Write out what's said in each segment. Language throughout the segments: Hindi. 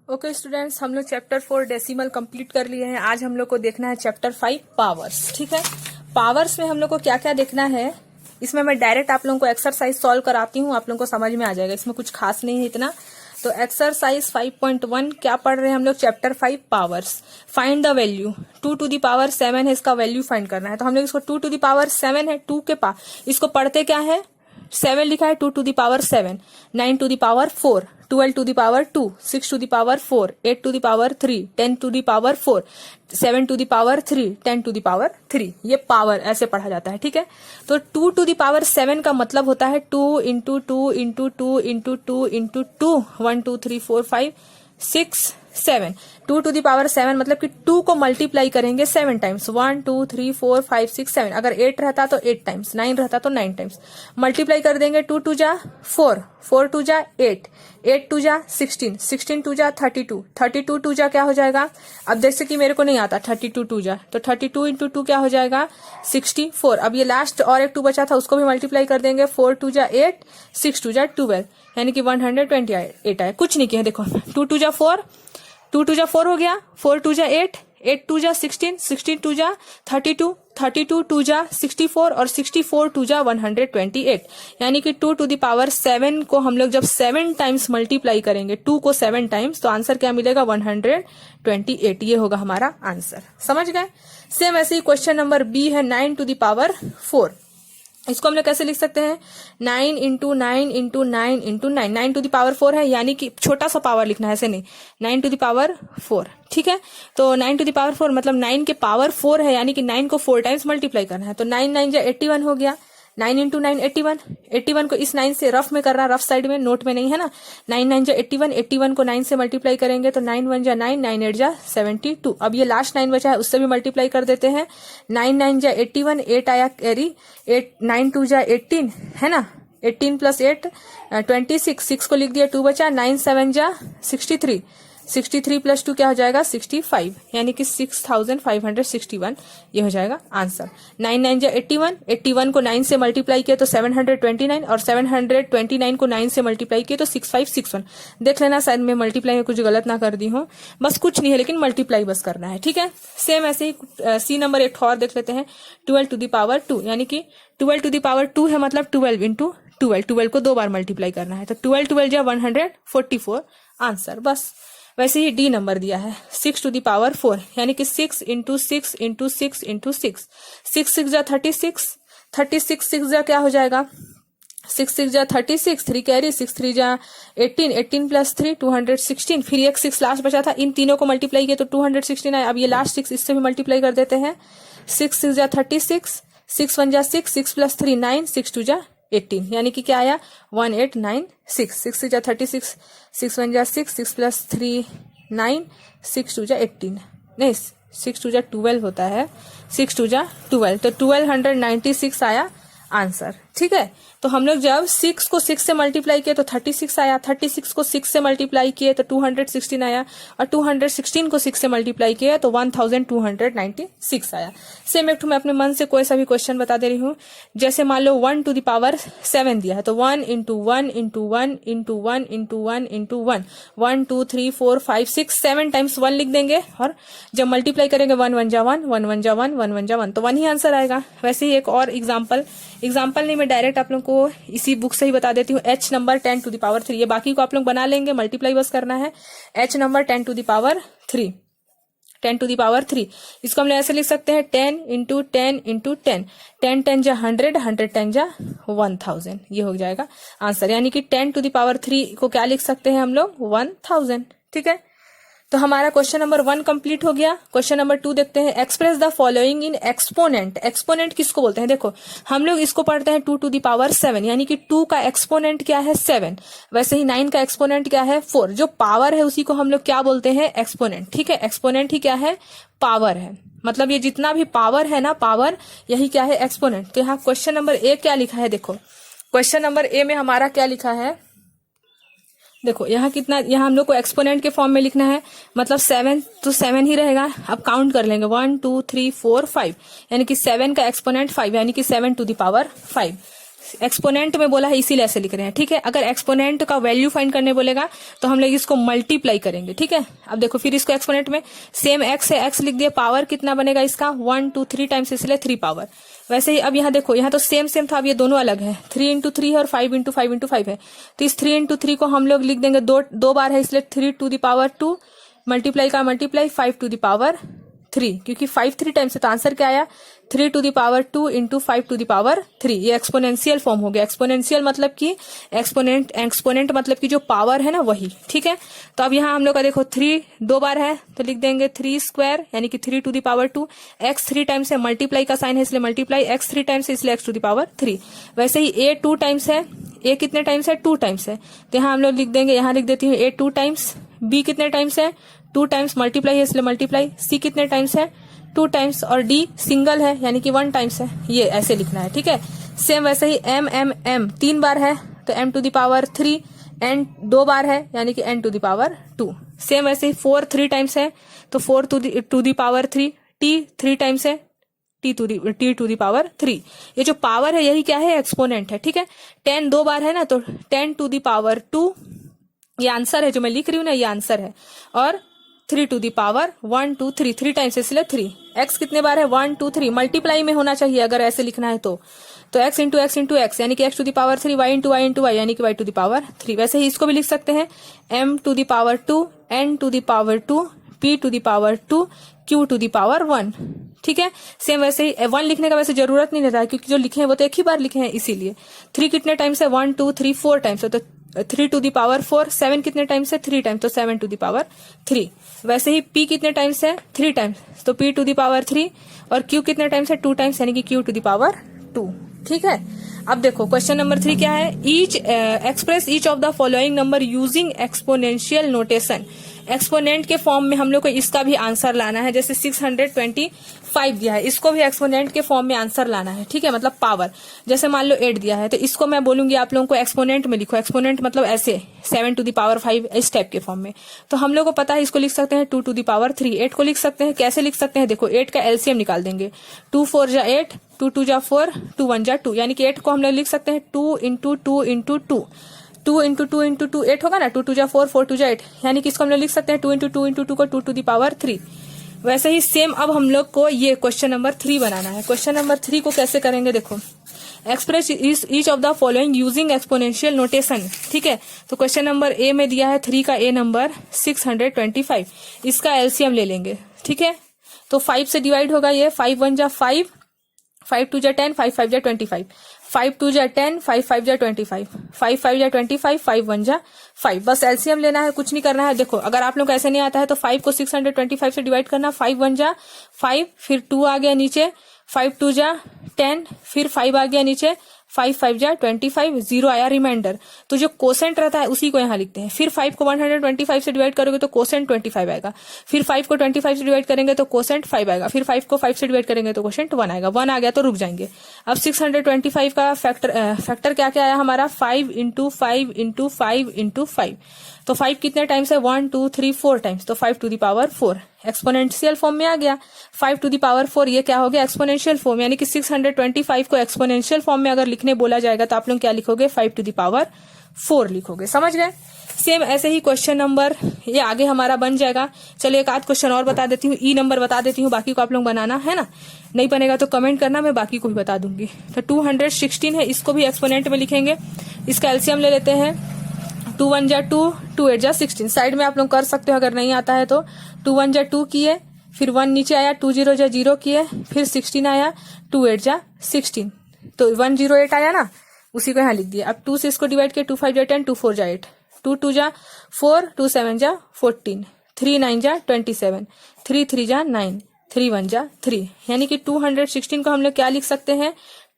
ओके स्टूडेंट्स, हम लोग चैप्टर 4 डेसिमल कंप्लीट कर लिए हैं। आज हम लोग को देखना है चैप्टर 5 पावर्स। ठीक है, पावर्स में हम लोग को क्या क्या देखना है, इसमें मैं डायरेक्ट आप लोगों को एक्सरसाइज सॉल्व कराती हूँ, आप लोगों को समझ में आ जाएगा, इसमें कुछ खास नहीं है इतना। तो एक्सरसाइज 5.1 क्या पढ़ रहे हैं हम लोग, chapter 5 powers. Find the value 2 to the power 7 है, इसका वैल्यू फाइंड करना है। तो हम लोग इसको 2 to the पावर 7 है, 2 के पास इसको पढ़ते क्या है, 7 लिखा है, 2 to the power 7, 9 to the power 4, 12 to the power 2, 6 to the power 4, 8 to the power 3, 10 to the power 4, 7 to the power 3, 10 to the power 3। ये पावर ऐसे पढ़ा जाता है। ठीक है, तो 2 to the पावर 7 का मतलब होता है 2 into 2 into 2 into 2 into 2, 1 2 3 4 5 6 7। 2 to the power 7 मतलब कि 2 को मल्टीप्लाई करेंगे 7 टाइम्स, 1 2 3 4 5 6 7। अगर 8 रहता तो 8 टाइम्स, 9 रहता तो 9 टाइम्स। मल्टीप्लाई कर देंगे, 2 2 जा 4, 4 2 जा 8, 8 2 जा 16, 16 2 जा 32, 32 2 जा क्या हो जाएगा। अब जैसे कि मेरे को नहीं आता 32 2 जा, तो 32 इंटू 2 क्या हो जाएगा 64। अब ये लास्ट और एक 2 बचा था, उसको भी मल्टीप्लाई कर देंगे, 4 2 जा 8, 6 2 जा 12, यानी कि 128 आए। कुछ नहीं किया, देखो 2 2 जा 4, 2 2 जा 4 हो गया, 4 2 जा 8, 8 2 जा 16, 16 2 जा 32, 32 2 जा 64 और 64 2 जा 128। यानी कि 2 to the पावर 7 को हम लोग जब 7 टाइम्स मल्टीप्लाई करेंगे, 2 को 7 टाइम्स, तो आंसर क्या मिलेगा 128। ये होगा हमारा आंसर। समझ गए। सेम ऐसे ही क्वेश्चन नंबर बी है, 9 to the पावर 4। इसको हम लोग कैसे लिख सकते हैं, 9 into 9 into 9 into 9, 9 to the power 4 है, यानी कि छोटा सा पावर लिखना है, ऐसे नहीं, 9 to the पावर 4। ठीक है, तो 9 to the पावर 4 मतलब 9 के पावर 4 है, यानी कि 9 को 4 टाइम्स मल्टीप्लाई करना है। तो 9 9 जा 81 हो गया, 9 इंटू 9 81, 81 को इस 9 से रफ में कर रहा, रफ साइड में, नोट में नहीं है ना। 9 9 जा 81, 81 को 9 से मल्टीप्लाई करेंगे तो 9 1 जा 9, 9 8 जा 72। अब ये लास्ट 9 बचा है, उससे भी मल्टीप्लाई कर देते हैं। 9 9 जा 81, 8 आया कैरी, 8 9 2 जा 18 है ना, 18 प्लस 8 26, 6 को लिख दिया, 2 बचा, 9 7 जा 63, 63 प्लस 2 क्या हो जाएगा 65, यानी कि 6561 ये हो जाएगा आंसर। 9 9 जा 81, 81 को 9 से मल्टीप्लाई किया तो 729 और 729 को 9 से मल्टीप्लाई किया तो 6561। देख लेना शायद मैं मल्टीप्लाई में कुछ गलत ना कर दी हूँ, बस कुछ नहीं है, लेकिन मल्टीप्लाई बस करना है। ठीक है, सेम ऐसे ही सी नंबर एक और देख लेते हैं, 12 to the पावर 2, यानी कि 12 to the पावर 2 है, मतलब 12 इंटू 12, 12 को 2 बार मल्टीप्लाई करना है, तो 12 12 जा 144 आंसर। बस वैसे ही डी नंबर दिया है, 6 to the पावर 4, यानी कि 6 इंटू 6 इंटू 6 इंटू 6, 6 6 जा 36, 36 6 जा क्या हो जाएगा 6 6 जा 36, 3 कैरी, 6 3 जा 18, 18 प्लस 3 216, फिर एक 6 लास्ट बचा था, इन तीनों को मल्टीप्लाई किया तो 216 आया। अब ये लास्ट 6 इससे भी मल्टीप्लाई कर देते हैं, 6 6 जा 36, 6 1 जा 6, 6 प्लस 3 9, 6 2 जा 18, यानी कि क्या आया 1896, 6 6 जा 36, 6 1 जा 6, 6 प्लस 3 9, 6 2 जा 18, नहीं 6 2 जा 12 होता है, 6 2 जा 12, तो 1296 आया आंसर। ठीक है, तो हम लोग जब 6 को 6 से मल्टीप्लाई किए तो 36 आया, 36 को 6 से मल्टीप्लाई किए तो 216 आया, और 216 को 6 से मल्टीप्लाई किए तो 1296 आया। सेम एक मैं अपने मन से कोई सा भी क्वेश्चन बता दे रही हूँ, जैसे मान लो 1 to the पावर 7 दिया है, तो 1 into 1 into 1 into 1 into 1 into 1, 1 2 3 4 5 6 7 times 1 लिख देंगे, और जब मल्टीप्लाई करेंगे 1 1 जा 1, 1 1 जा 1, 1 1 जा 1, तो 1 ही आंसर आएगा। वैसे ही एक और एग्जाम्पल नहीं, मैं डायरेक्ट आप लोग को इसी बुक से ही बता देती हूँ, h number 10 to the power 3, ये बाकी को आप लोग बना लेंगे, मल्टीप्लाई बस करना है। h number 10 to the power 3, 10 to the power 3, इसको हम लोग ऐसे लिख सकते हैं 10 इंटू 10 इंटू 10, 10 10 जा 100, 100 10 जा 1000, ये हो जाएगा आंसर। यानी कि 10 to the पावर 3 को क्या लिख सकते हैं हम लोग 1000। ठीक है, तो हमारा क्वेश्चन नंबर 1 कंप्लीट हो गया। क्वेश्चन नंबर 2 देखते हैं, express the following in exponent. Exponent किसको बोलते हैं, देखो हम लोग इसको पढ़ते हैं 2 to the पावर 7, यानी कि 2 का एक्सपोनेंट क्या है 7, वैसे ही 9 का एक्सपोनेंट क्या है 4, जो पावर है उसी को हम लोग क्या बोलते हैं एक्सपोनेंट। ठीक है, एक्सपोनेंट ही क्या है पावर है, मतलब ये जितना भी पावर है ना, पावर यही क्या है एक्सपोनेंट। तो यहाँ क्वेश्चन नंबर ए क्या लिखा है, देखो क्वेश्चन नंबर ए में हमारा क्या लिखा है, देखो यहाँ कितना, यहाँ हम लोग को एक्सपोनेंट के फॉर्म में लिखना है, मतलब 7 तो 7 ही रहेगा। अब काउंट कर लेंगे 1 2 3 4 5, यानी कि 7 का एक्सपोनेंट 5, यानी कि 7 to the पावर 5, एक्सपोनेंट में बोला है इसीलिए ऐसे लिख रहे हैं, ठीक है। अगर एक्सपोनेंट का वैल्यू फाइंड करने बोलेगा तो हम लोग इसको मल्टीप्लाई करेंगे, ठीक है। अब देखो फिर इसको एक्सपोनेंट में सेम एक्स है, एक्स लिख दिया, पावर कितना बनेगा इसका 1 2 3 टाइम्स, इसलिए 3 पावर। वैसे ही अब यहाँ देखो, यहाँ तो सेम सेम था, अब ये दोनों अलग है, 3 इंटू 3 है और 5 इंटू 5 इंटू 5 है, तो इस 3 इंटू 3 को हम लोग लिख देंगे दो बार है, इसलिए 3 टू द पावर 2, मल्टीप्लाई का मल्टीप्लाई 5 टू द पावर 3, क्योंकि 5 3 टाइम्स है तो आंसर क्या आया 3 to the power 2 into 5 to the power 3। ये एक्सपोनेंशियल फॉर्म हो गया। एक्सपोनेंशियल मतलब कि एक्सपोनेंट मतलब कि जो पावर है ना वही, ठीक है। तो अब यहाँ हम लोग का देखो 3 दो बार है तो लिख देंगे 3 स्क्वायर यानी कि 3 to the power 2, x 3 times है, मल्टीप्लाई का साइन है इसलिए मल्टीप्लाई, एक्स 3 टाइम्स है इसलिए एक्स टू द पावर 3। वैसे ही ए 2 टाइम्स है, ए कितने टाइम्स है 2 टाइम्स है, तो यहाँ हम लोग लिख देंगे, यहाँ लिख देती हूँ ए 2 टाइम्स, बी कितने टाइम्स है 2 टाइम्स, मल्टीप्लाई है इसलिए मल्टीप्लाई, सी कितने टाइम्स है 2 टाइम्स और डी सिंगल है यानी कि 1 टाइम्स है, ये ऐसे लिखना है, ठीक है। सेम वैसे ही एम 3 बार है तो m to the power 3, n 2 बार है यानी कि n to the power 2। Same वैसे ही 4 3 टाइम्स है तो 4 to the power 3, t 3 times है t टू द पावर 3। ये जो पावर है यही क्या है एक्सपोनेंट है, ठीक है। 10 2 बार है ना तो 10 टू द पावर 2, ये आंसर है जो मैं लिख रही हूँ ना, ये आंसर है। और 3 टू दी पावर 1 2 3 3 टाइम्स इसलिए 3। x कितने बार है 1 2 3, मल्टीप्लाई में होना चाहिए अगर ऐसे लिखना है तो x into x into x यानी कि x to the power 3, y into y यानी कि y टू दी पावर 3। वैसे ही इसको भी लिख सकते हैं m to the power 2, n to the power 2, p to the power 2, q to the power 1, ठीक है। सेम वैसे ही 1 लिखने का वैसे जरूरत नहीं रहता है क्योंकि जो लिखे हैं वो तो एक ही बार लिखे हैं इसीलिए। 3 कितने टाइम्स है 1 2 3 4 टाइम्स है तो 3 टू दी पावर 4, 7 कितने टाइम्स है 3 टाइम्स तो 7 टू दी पावर 3। वैसे ही p कितने टाइम्स है 3 टाइम्स तो p टू दी पावर 3 और q कितने टाइम्स है 2 टाइम्स यानी कि q टू दी पावर 2, ठीक है। अब देखो क्वेश्चन नंबर 3 क्या है, express each of the following number using exponential notation. Exponent के फॉर्म में हम लोग को इसका भी आंसर लाना है, जैसे 625 दिया है, इसको भी एक्सपोनेंट के फॉर्म में आंसर लाना है, ठीक है, मतलब पावर। जैसे मान लो 8 दिया है तो इसको मैं बोलूंगी आप लोगों को एक्सपोनेंट में लिखो, एक्सपोनेंट मतलब ऐसे 7 टू दी पावर 5 इस टाइप के फॉर्म में। तो हम लोग को पता है इसको लिख सकते हैं 2 टू दी पावर 3। 8 को लिख सकते हैं, कैसे लिख सकते हैं देखो 8 का एलसीएम निकाल देंगे, 2 4 जा 8, 2 2 जा 4, 2 1 जा 2 यानी कि 8 को हम लोग लिख सकते हैं 2 इंटू 2 इंटू 2, 2 इंटू 2 इंटू 2 8 होगा ना, 2 2 जा 4, 4 2 जा 8 यानी कि इसको हम लोग लिख सकते हैं 2 इंटू 2 इंटू 2 को 2 टू दी पावर 3। वैसे ही सेम अब हम लोग को ये क्वेश्चन नंबर 3 बनाना है। क्वेश्चन नंबर 3 को कैसे करेंगे देखो, express each of the following using exponential notation, ठीक है। तो क्वेश्चन नंबर ए में दिया है 3 का ए नंबर 625, इसका एलसीएम ले लेंगे, ठीक है। तो 5 से डिवाइड होगा ये, 5 1 जा 5, 5 2 जा 10, 5 5 जा 25, 5 2 जा 10, 5 5 जा 25, 5 5 जा 25, 5 1 जा 5। बस एलसीएम लेना है, कुछ नहीं करना है। देखो अगर आप लोग को ऐसे नहीं आता है तो 5 को 625 से डिवाइड करना, 5 1 जा 5, फिर 2 आ गया नीचे, 5 2 जा 10, फिर 5 आ गया नीचे, 5 5 जा 25, 0 आया रिमाइंडर। तो जो कोसेंट रहता है उसी को यहाँ लिखते हैं। फिर 5 को 125 से डिवाइड करोगे तो कोसेंट 25 आएगा, फिर 5 को 25 से डिवाइड करेंगे तो कोसेंट 5 आएगा, फिर 5 को 5 से डिवाइड करेंगे तो कोसेंट 1 आएगा। 1 आ गया तो रुक जाएंगे। अब 625 का फैक्टर क्या क्या आया हमारा, 5 इंटू 5 इंटू 5 इंटू 5। तो 5 कितने टाइम्स है 1 2 3 4 टाइम्स, तो 5 to the power 4 exponential form में आ गया। 5 टू दी पावर 4 ये क्या हो गया एक्सपोनेंशियल फॉर्म, यानी कि 625 को एक्सपोनेंशियल फॉर्म में अगर लिखने बोला जाएगा तो आप लोग क्या लिखोगे 5 टू दी पावर 4 लिखोगे, समझ गए। सेम ऐसे ही क्वेश्चन नंबर ये आगे हमारा बन जाएगा। चलिए एक आध क्वेश्चन और बता देती हूँ, ई नंबर बता देती हूँ, बाकी को आप लोग बनाना है ना, नहीं बनेगा तो कमेंट करना, मैं बाकी को भी बता दूंगी। तो 216 है, इसको भी एक्सपोनेंट में लिखेंगे। इसका एलसीएम ले लेते हैं, 2 1 जा 2, 2 8 जा 16। साइड में आप लोग कर सकते हो अगर नहीं आता है तो। 2 1 जा 2 किए, फिर 1 नीचे आया, 2 0 जा 0 किए, फिर 16 आया, 2 8 जा 16, तो 108 आया ना, उसी को यहाँ लिख दिया। अब 2 से इसको डिवाइड किया, 2 5 जा 10, 2 4 जा 8, 2 2 जा 4, 2 7 जा 14, 3 9 जा 27, 3 3 जा 9, 3 1 जा 3, यानी कि 216 को हम लोग क्या लिख सकते हैं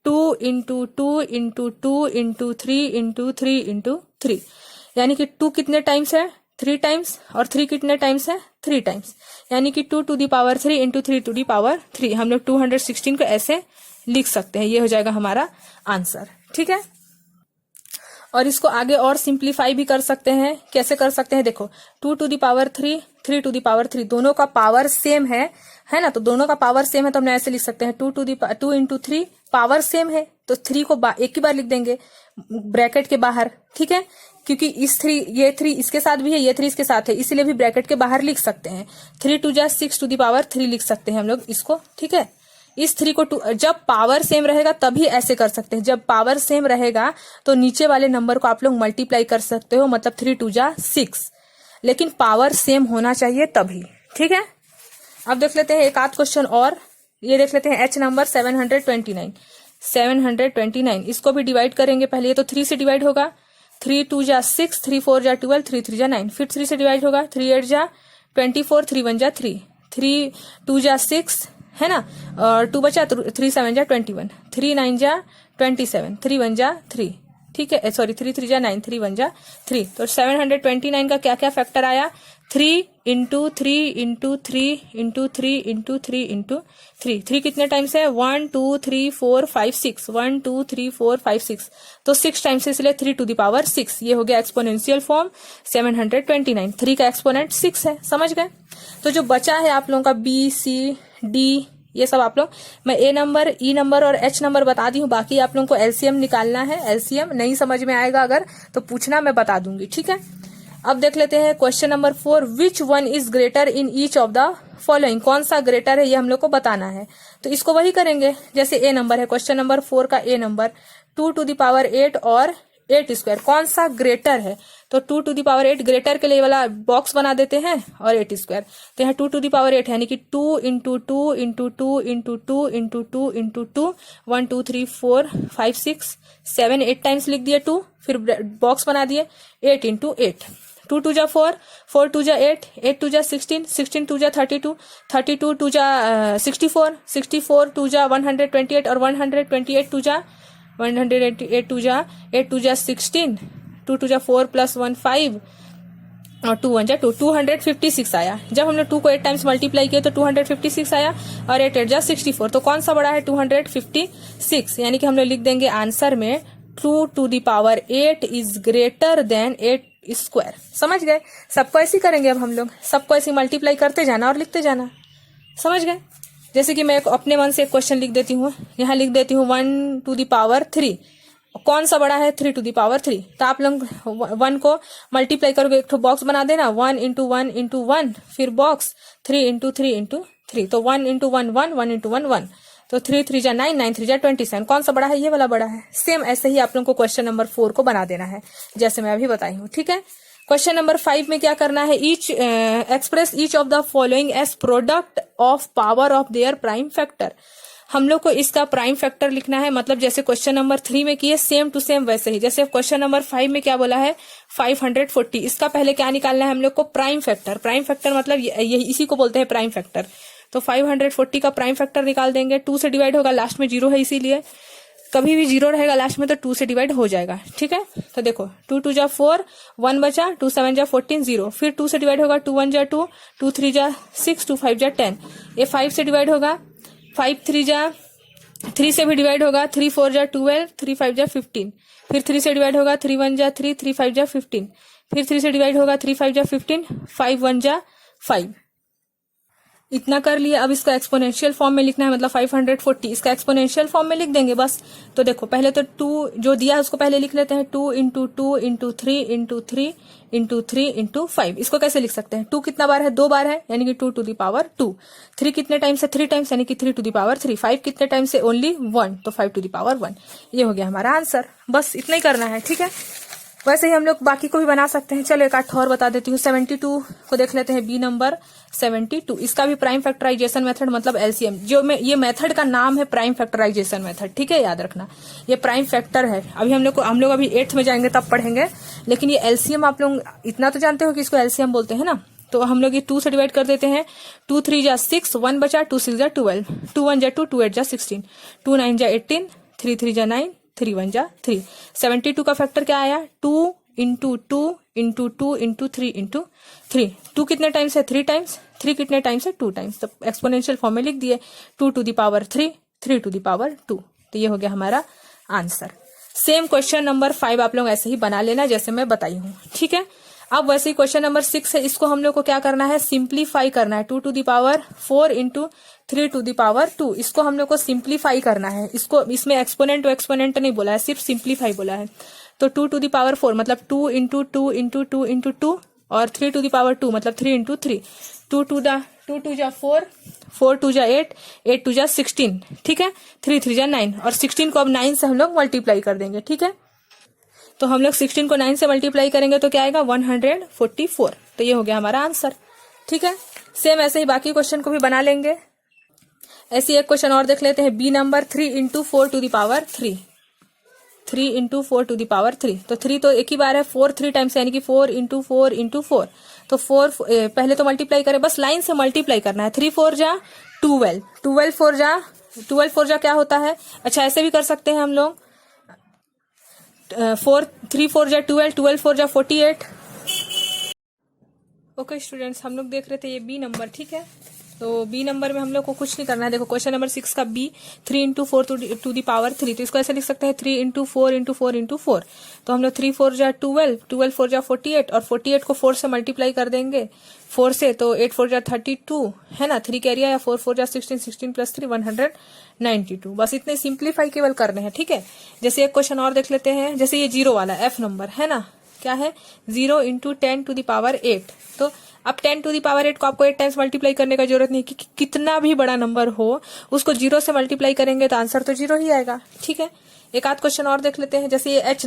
2 into 2 into 2 into 3 into 3 into 3, यानी कि 2 कितने टाइम्स है 3 टाइम्स, और 3 कितने टाइम्स है 3 टाइम्स, यानी कि 2 to the power 3 into 3 to the power 3। हम लोग 216 को ऐसे लिख सकते हैं, ये हो जाएगा हमारा आंसर, ठीक है। और इसको आगे और सिंप्लीफाई भी कर सकते हैं। कैसे कर सकते हैं, देखो 2 to the power 3, 3 to the power 3, दोनों का पावर सेम है ना, तो दोनों का पावर सेम है तो हम ऐसे लिख सकते हैं 2 इंटू 3, पावर सेम है तो 3 को एक ही बार लिख देंगे ब्रैकेट के बाहर, ठीक है, क्योंकि ये 3 इसके साथ भी है, ये 3 इसके साथ है, इसलिए भी ब्रैकेट के बाहर लिख सकते हैं। 3 टू जा 6 टू द पावर 3 लिख सकते हैं हम लोग इसको, ठीक है। इस 3 को जब पावर सेम रहेगा तभी ऐसे कर सकते हैं, जब पावर सेम रहेगा तो नीचे वाले नंबर को आप लोग मल्टीप्लाई कर सकते हो, मतलब 3 टू जा 6, लेकिन पावर सेम होना चाहिए तभी, ठीक है। अब देख लेते हैं एक आध क्वेश्चन और, ये देख लेते हैं H नंबर 729, इसको भी डिवाइड करेंगे। पहले ये तो 3 से डिवाइड होगा, 3 टू जा 6, 3 4 जा 12, 3 3 जा 9, फिर 3 से डिवाइड होगा, 3 8 जा 24, 3 1 जा 3, 3 2 जा 6 है ना, और 2 बचा, 3 7 जा 21, 3 9 जा 27, 3 1 जा 3, ठीक है, सॉरी 3 3 जा 9, 3 1 जा 3। तो 729 का क्या क्या फैक्टर आया, 3 into 3 into 3 into 3 into 3 into 3, 3 कितने टाइम्स है, 1 2 3 4 5 6, 1 2 3 4 5 6, तो 6 टाइम्स है, इसलिए 3 टू द पावर 6, ये हो गया एक्सपोनेंशियल फॉर्म 729। 3 का एक्सपोनेंट 6 है, समझ गए। तो जो बचा है आप लोगों का B C D, ये सब आप लोग, मैं A नंबर, E नंबर और H नंबर बता दी हूँ, बाकी आप लोगों को LCM निकालना है। LCM नहीं समझ में आएगा अगर तो पूछना, मैं बता दूंगी, ठीक है। अब देख लेते हैं question number 4, which one is greater in each of the following, कौन सा ग्रेटर है ये हम लोग को बताना है। तो इसको वही करेंगे जैसे A नंबर है, क्वेश्चन नंबर 4 का A number 2 to the power 8 और 8 स्क्वायर, कौन सा ग्रेटर है, तो 2 टू द पावर 8 ग्रेटर के लिए वाला बॉक्स बना देते हैं, और 8 स्क्वायर, तो यहाँ 2 टू द पावर 8 यानी कि 2 into 2 into 2 into 2 into 2 into 2, 1 2 3 4 5 6 7 8 times लिख दिए 2, फिर बॉक्स बना दिए 8 इंटू 8, 2 टू जा 4, 4 टू जा 8, 8 टू जा 16, 16 टू जा 32, 32 टू जा 64, 64 टू जा 128 और 128 टू जा 188 टू जा 8 टू जा 16, 2 टू जा 4 प्लस 1 5 और 2 1 जा 2, 256 आया। जब हमने 2 को 8 टाइम्स मल्टीप्लाई किया तो 256 आया, और 8 8 जा 64, तो कौन सा बड़ा है, 256, यानी कि हम लोग लिख देंगे आंसर में 2 to the power 8 is greater than 8 square. समझ गए, सबको ऐसे करेंगे, अब हम लोग सबको ऐसे मल्टीप्लाई करते जाना और लिखते जाना, समझ गए। जैसे कि मैं अपने मन से एक क्वेश्चन लिख देती हूँ, यहाँ लिख देती हूँ 1 टू द पावर 3, कौन सा बड़ा है, 3 टू द पावर 3, तो आप लोग 1 को मल्टीप्लाई करोगे, एक बॉक्स बना देना, 1 इंटू 1 इंटू 1, फिर बॉक्स 3 इंटू 3 इंटू 3, तो 1 इंटू 1 1, 1 इंटू 1 1, तो 3 3 जा 9, 9 3 जा 27, कौन सा बड़ा है, ये वाला बड़ा है। सेम ऐसे ही आप लोगों को क्वेश्चन नंबर 4 को बना देना है, जैसे मैं अभी बताई हूँ, ठीक है। क्वेश्चन नंबर 5 में क्या करना है, express each of the following as product of power of their prime factor, हम लोग को इसका प्राइम फैक्टर लिखना है, मतलब जैसे क्वेश्चन नंबर 3 में किए सेम टू सेम वैसे ही, जैसे क्वेश्चन नंबर 5 में क्या बोला है 540, इसका पहले क्या निकालना है हम लोग को, प्राइम फैक्टर। प्राइम फैक्टर मतलब यही इसी को बोलते हैं प्राइम फैक्टर। तो 540 का प्राइम फैक्टर निकाल देंगे, 2 से डिवाइड होगा, लास्ट में 0 है इसीलिए, कभी भी 0 रहेगा लास्ट में तो 2 से डिवाइड हो जाएगा, ठीक है। तो देखो 2 2 जा 4, 1 बचा, 2 7 जा 14 0, फिर 2 से डिवाइड होगा, 2 1 जा 2, 2 3 जा 6, 2 5 जा 10, ये 5 से डिवाइड होगा, 5 3 जा 3 से भी डिवाइड होगा, 3 4 जा 12, 3 5 जा 15, फिर 3 से डिवाइड होगा, 3 1 जा 3, 3 5 जा 15, फिर 3 से डिवाइड होगा, 3 5 जा 15, 5 1 जा 5। इतना कर लिया, अब इसका एक्सपोनेंशियल फॉर्म में लिखना है, मतलब 540 इसका एक्सपोनेंशियल फॉर्म में लिख देंगे बस। तो देखो पहले तो 2 जो दिया है उसको पहले लिख लेते हैं, 2 into 2 into 3 into 3 into 3 into 5, इसको कैसे लिख सकते हैं, 2 कितना बार है, 2 बार है, यानी कि 2 टू द पावर 2, 3 कितने टाइम्स है, 3 टाइम्स, यानी कि 3 टू द पावर 3, 5 कितने टाइम्स है, ओनली 1, तो 5 टू द पावर 1, ये हो गया हमारा आंसर। बस इतना ही करना है, ठीक है। वैसे ही हम लोग बाकी को भी बना सकते हैं। चलो एक आठ और बता देती हूँ। 72 को देख लेते हैं, बी नंबर 72, इसका भी प्राइम फैक्टराइजेशन मेथड मतलब एलसीएम, जो मैं ये मेथड का नाम है प्राइम फैक्टराइजेशन मेथड, ठीक है, याद रखना ये प्राइम फैक्टर है। अभी हम लोग अभी 8th में जाएंगे तब पढ़ेंगे, लेकिन ये एलसीएम आप लोग इतना तो जानते हो कि इसको एलसीएम बोलते हैं ना। तो हम लोग ये 2 से डिवाइड कर देते हैं, 2 3 जा 6, 1 बचा, 2 6 जा 12, 2 1 जा 2, 2 8 जा 16, 2 9 जा 18, 3 3 जा 9, 3 1 जा 3। 72 का फैक्टर क्या आया, 2 इंटू 2 इंटू 2 इंटू 3 इंटू 3। 2 कितने टाइम्स है, 3 टाइम्स, 3 कितने टाइम्स है, 2 टाइम्स। तो एक्सपोनेंशियल फॉर्म में लिख दिए 2 to the power 3, 3 to the power 2। तो ये हो गया हमारा आंसर। सेम क्वेश्चन नंबर 5 आप लोग ऐसे ही बना लेना जैसे मैं बताई हूँ, ठीक है। अब वैसे ही क्वेश्चन नंबर 6 है, इसको हम लोग को क्या करना है, सिंप्लीफाई करना है। 2 to the power 4 into 3 to the power 2, इसको हम लोग को सिंप्लीफाई करना है। इसको इसमें एक्सपोनेंट एक्सपोनेंट नहीं बोला है, सिर्फ सिंप्लीफाई बोला है। तो 2 to the power 4 मतलब 2 इंटू 2 इंटू 2 इंटू 2, और 3 to the power 2 मतलब 3 इंटू 3। 2 to जा 4, 4 to जा 8, 8 to जा 16, ठीक है। 3 3 जा 9, और 16 को अब 9 से हम लोग मल्टीप्लाई कर देंगे, ठीक है। तो हम लोग 16 को 9 से मल्टीप्लाई करेंगे तो क्या आएगा, 144। तो ये हो गया हमारा आंसर, ठीक है। सेम ऐसे ही बाकी क्वेश्चन को भी बना लेंगे। ऐसे एक क्वेश्चन और देख लेते हैं, B number 3 into 4 to the power 3, 3 into 4 to the power 3। तो 3 तो एक ही बार है, 4 3 टाइम्स यानी कि 4 इंटू 4 इंटू 4। तो 4 पहले तो मल्टीप्लाई करें, बस लाइन से मल्टीप्लाई करना है। 3 4 जा 12, 12 4 जा क्या होता है, अच्छा ऐसे भी कर सकते हैं हम लोग, 3 4 जा 12, 12 4 जा 48। ओके स्टूडेंट्स, हम लोग देख रहे थे ये बी नंबर, ठीक है। तो बी नंबर में हम लोग को कुछ नहीं करना है। देखो क्वेश्चन नंबर 6 का B, 3 into 4 to the power 3, तो इसको ऐसे लिख सकते हैं 3 इंटू 4 इंटू 4 इंटू 4। तो हम लोग 3 4 जा 12, 12 4 जा 48, और 48 को 4 से मल्टीप्लाई कर देंगे 4 से, तो 8 4 जा 32 है ना, 3 कैरी आया, 4 4 जा 16, 16 प्लस 3 192। बस इतने सिंप्लीफाई केवल करने हैं, ठीक है। जैसे एक क्वेश्चन और देख लेते हैं, जैसे ये 0 वाला एफ नंबर है ना, क्या है 0 इंटू 10 टू दी पावर 8। तो अब 10 टू दी पावर 8 को आपको 8 टाइम्स मल्टीप्लाई करने का जरूरत नहीं, कि कितना भी बड़ा नंबर हो उसको 0 से मल्टीप्लाई करेंगे तो आंसर तो 0 ही आएगा, ठीक है। एक आध क्वेश्चन और देख लेते हैं, जैसे ये एच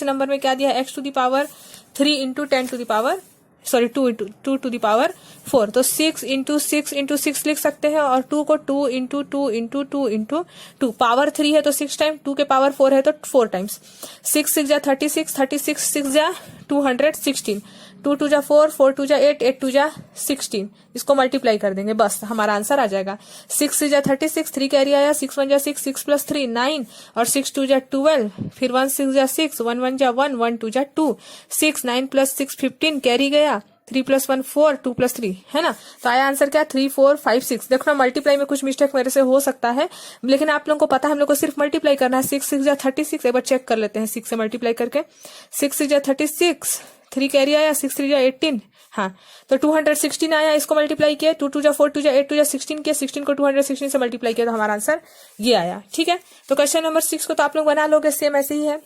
नंबर में क्या दिया है, x to the power 3 into 10 to the power 2 to the power 4। तो 6 इंटू 6 इंटू 6 लिख सकते हैं, और 2 को 2 इंटू 2 इंटू 2 इंटू 2, पावर 3 है तो 6 टाइम, 2 के पावर 4 है तो 4 टाइम्स। 6 6 जा 36, 36 6 जा 216, 2 2 जा 4, 4 2 जा 8, 8 2 जा 16। इसको मल्टीप्लाई कर देंगे, बस हमारा आंसर आ जाएगा। 6 6 जा 36, 3 कैरी आया, 6 1 जा 6, 6 प्लस 3 9, और 6 2 जा 12, फिर 1 6 जा 6, 1 1 जा 1, 1 2 जा 2, 6 9 प्लस 6 15 कैरी गया, 3 प्लस 1 4, 2 प्लस 3 है ना। तो आया आंसर क्या, 3 4 5 6। देखो ना मल्टीप्लाई में कुछ मिस्टेक मेरे से हो सकता है, लेकिन आप लोगों को पता है हम लोग को सिर्फ मल्टीप्लाई करना है। 6 6 जा 36, एक बार चेक कर लेते हैं 6 से मल्टीप्लाई करके। 6 6 जा 36, 3 कैरी आया, 6 3 जा 18, हाँ तो 216 आया। इसको मल्टीप्लाई किया, 2 2 जा 4, 2 जा 8, 2 जा 16 किया, 16 को 216 से मल्टीप्लाई किया तो हमारा आंसर ये आया, ठीक है। तो क्वेश्चन नंबर 6 को तो आप लोग बना लोगे, सेम ऐसे ही है।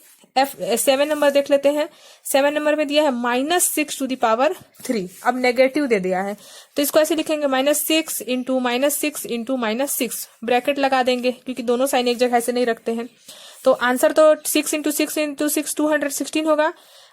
7 नंबर देख लेते हैं। 7 नंबर में दिया है -6 टू दी पावर 3, अब नेगेटिव दे दिया है तो इसको ऐसे लिखेंगे -6 इंटू -6 इंटू -6, ब्रैकेट लगा देंगे क्योंकि दोनों साइन एक जगह ऐसे नहीं रखते हैं। तो आंसर तो 6 इंटू 6 इंटू 6 216 होगा।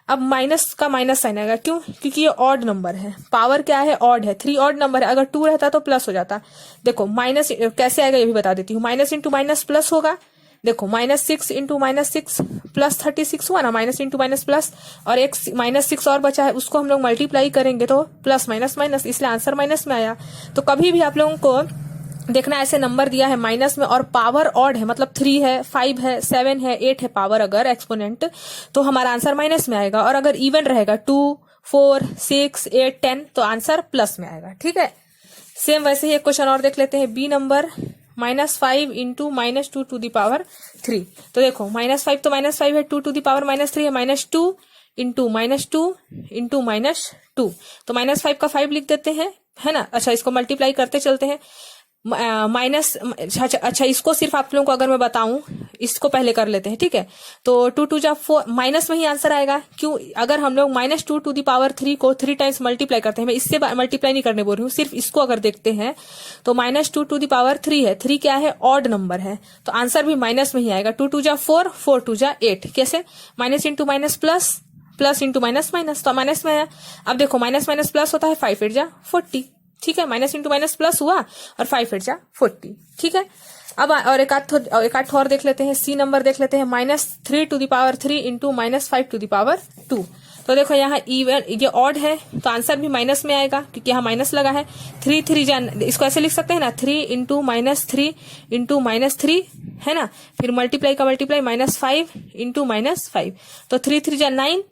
अब माइनस का माइनस साइन आएगा, क्यों, क्योंकि ये ऑड नंबर है, पावर क्या है, ऑड है, 3 ऑड नंबर है। अगर 2 रहता तो प्लस हो जाता। देखो माइनस कैसे आएगा ये भी बता देती हूँ, माइनस इंटू माइनस प्लस होगा। देखो -6 इंटू -6 प्लस 36 हुआ ना, माइनस इंटू माइनस प्लस, और एक -6 और बचा है उसको हम लोग मल्टीप्लाई करेंगे तो प्लस माइनस माइनस, इसलिए आंसर माइनस में आया। तो कभी भी आप लोगों को देखना ऐसे नंबर दिया है माइनस में और पावर ऑड है, मतलब 3 है 5 है 7 है 8 है पावर अगर एक्सपोनेंट, तो हमारा आंसर माइनस में आएगा। और अगर इवन रहेगा 2 4 6 8 10 तो आंसर प्लस में आएगा, ठीक है। सेम वैसे ही एक क्वेश्चन और देख लेते हैं, B number -5 into -2 to the power 3। तो देखो -5 तो -5 है, 2 टू दी पावर -3 है, -2 इंटू -2 इंटू -2, तो -5 का 5 लिख देते हैं, है ना। अच्छा इसको मल्टीप्लाई करते चलते हैं, माइनस, अच्छा इसको सिर्फ आप लोगों को अगर मैं बताऊं, इसको पहले कर लेते हैं, ठीक है। तो 2 2 जा 4, माइनस में ही आंसर आएगा, क्यों, अगर हम लोग -2 टू दी पावर 3 को 3 टाइम्स मल्टीप्लाई करते हैं, मैं इससे मल्टीप्लाई नहीं करने बोल रही हूँ, सिर्फ इसको अगर देखते हैं तो -2 टू दी पावर 3 है, 3 क्या है, ऑड नंबर है, तो आंसर भी माइनस में ही आएगा। 2 2 जा 4, 4 2 जा 8, कैसे, minus into minus plus, plus into minus minus, तो माइनस में आया। अब देखो माइनस माइनस प्लस होता है, 5 8 जा 40, ठीक है, माइनस इंटू माइनस प्लस हुआ और 5 8 जा 40, ठीक है। अब और एक आध और देख लेते हैं, सी नंबर देख लेते हैं, -3 to the power 3 into -5 to the power 2। तो देखो यहाँ इवन ये ऑड है तो आंसर भी माइनस में आएगा क्योंकि यहाँ माइनस लगा है। 3 3 जा, इसको ऐसे लिख सकते हैं ना, 3 इंटू -3 इंटू -3 है ना, फिर मल्टीप्लाई का मल्टीप्लाई -5 इंटू -5, तो 3 3 जा 9,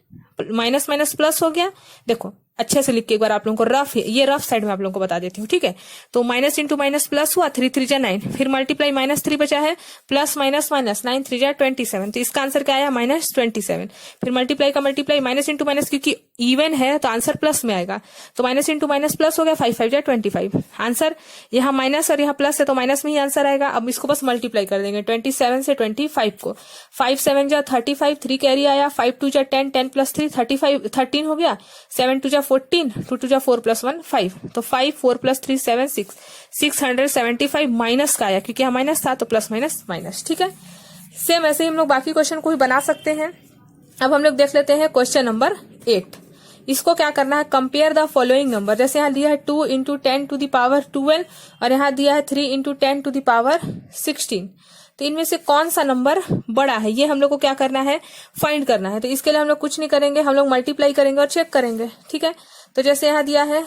माइनस माइनस प्लस हो गया। देखो अच्छे से लिख के एक बार आप लोगों को रफ, ये रफ साइड में आप लोगों को बता देती हूँ, ठीक है। तो माइनस इंटू माइनस प्लस हुआ, 3 3 जा 9, फिर मल्टीप्लाई -3 बचा है, प्लस माइनस माइनस 9 3 जा 27, तो इसका आंसर क्या आया -27। फिर मल्टीप्लाई का मल्टीप्लाई, माइनस इंटू माइनस क्योंकि इवन है तो आंसर प्लस में आएगा, तो माइनस इंटू माइनस प्लस हो गया, 5 5 जा 25 आंसर। यहाँ माइनस और यहाँ प्लस है तो माइनस में ही आंसर आएगा। अब इसको बस मल्टीप्लाई कर देंगे 27 से 25 को, 5 7 जा 35, 3 कैरी आया, 5 2 जा 10, 10 प्लस 3 35 13 हो गया, 7 2 जा 14, 2 2 जा 4 प्लस 1 5, तो 5 4 प्लस 3 7 6, 675 माइनस का आया क्योंकि यहाँ माइनस था तो प्लस माइनस माइनस, ठीक है। सेम ऐसे ही हम लोग बाकी क्वेश्चन को भी बना सकते हैं। अब हम लोग देख लेते हैं क्वेश्चन नंबर 8। इसको क्या करना है, कंपेयर द फॉलोइंग नंबर। जैसे यहाँ दिया है 2 इंटू 10 टू द पावर 12 और यहाँ दिया है 3 इंटू 10 टू द पावर 16, तो इनमें से कौन सा नंबर बड़ा है ये हम लोग को क्या करना है, फाइंड करना है। तो इसके लिए हम लोग कुछ नहीं करेंगे, हम लोग मल्टीप्लाई करेंगे और चेक करेंगे, ठीक है। तो जैसे यहाँ दिया है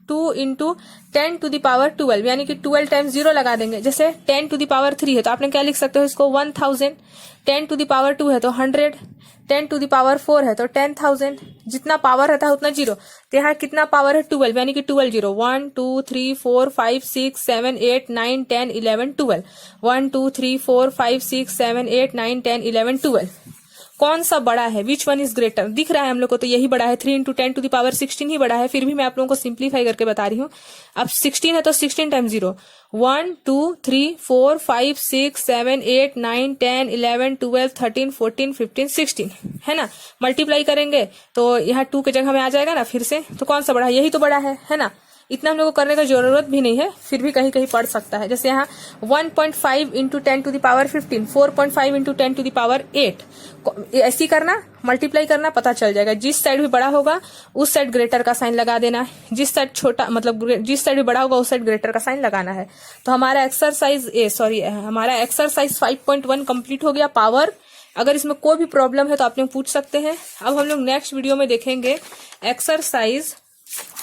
2 इंटू 10 टू द पावर 12, यानी कि 12 टाइम्स 0 लगा देंगे। जैसे 10 टू द पावर 3 है तो आपने क्या लिख सकते हो इसको 1000, 10 टू द पावर 2 है तो 100, 10 टू द पावर 4 है तो 10,000, जितना पावर रहता है उतना जीरो। तो यहाँ कितना पावर है 12, यानी कि 12 जीरो, 1 2 3 4 5 6 7 8 9 10 11 12, 1 2 3 4 5 6 7 8 9 10 11 12। कौन सा बड़ा है, विच वन इज ग्रेटर, दिख रहा है हम लोग को तो यही बड़ा है, 3 इंटू 10 टू द पावर 16 ही बड़ा है। फिर भी मैं आप लोगों को सिंप्लीफाई करके बता रही हूँ। अब 16 है तो 16 टाइम्स 0, 1 2 3 4 5 6 7 8 9 10 11 12 13 14 15 16, है ना। मल्टीप्लाई करेंगे तो यहाँ 2 की जगह में आ जाएगा ना फिर से, तो कौन सा बड़ा है, यही तो बड़ा है ना। इतना हम लोग को करने का जरूरत भी नहीं है, फिर भी कहीं कहीं पड़ सकता है। जैसे यहाँ 1.5 into 10 to the power 15, 4.5 into 10 to the power 8, ऐसी करना, मल्टीप्लाई करना, पता चल जाएगा। जिस साइड भी बड़ा होगा उस साइड ग्रेटर का साइन लगा देना है, जिस साइड छोटा मतलब जिस साइड भी बड़ा होगा उस साइड ग्रेटर का साइन लगाना है। तो हमारा एक्सरसाइज 5.1 कंप्लीट हो गया, पावर। अगर इसमें कोई भी प्रॉब्लम है तो आप लोग पूछ सकते हैं। अब हम लोग नेक्स्ट वीडियो में देखेंगे एक्सरसाइज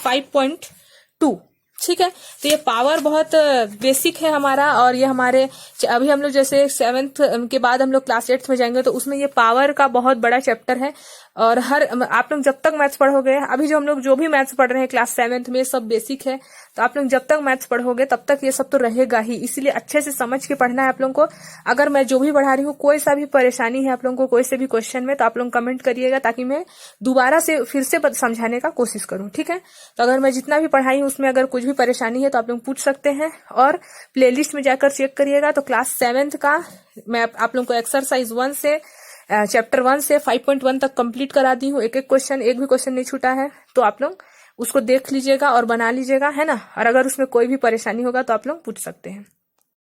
5.2, ठीक है। तो ये पावर बहुत बेसिक है हमारा, और ये हमारे अभी हम लोग जैसे 7th के बाद हम लोग क्लास 8th में जाएंगे तो उसमें ये पावर का बहुत बड़ा चैप्टर है। और आप लोग जब तक मैथ्स पढ़ोगे, अभी जो हम लोग जो भी मैथ्स पढ़ रहे हैं क्लास 7th में, सब बेसिक है। तो आप लोग जब तक मैथ्स पढ़ोगे तब तक ये सब तो रहेगा ही, इसलिए अच्छे से समझ के पढ़ना है आप लोगों को। अगर मैं जो भी पढ़ा रही हूँ कोई सा भी परेशानी है आप लोगों को कोई से भी क्वेश्चन में, तो आप लोग कमेंट करिएगा ताकि मैं दोबारा से फिर से समझाने का कोशिश करूँ, ठीक है। तो अगर मैं जितना भी पढ़ाई हूँ उसमें अगर कुछ भी परेशानी है तो आप लोग पूछ सकते हैं। और प्लेलिस्ट में जाकर चेक करिएगा, तो क्लास 7th का मैं आप लोगों को एक्सरसाइज 1 से चैप्टर 1 से 5.1 तक कंप्लीट करा दी हूँ। एक भी क्वेश्चन नहीं छूटा है, तो आप लोग उसको देख लीजिएगा और बना लीजिएगा, है ना। और अगर उसमें कोई भी परेशानी होगा तो आप लोग पूछ सकते हैं।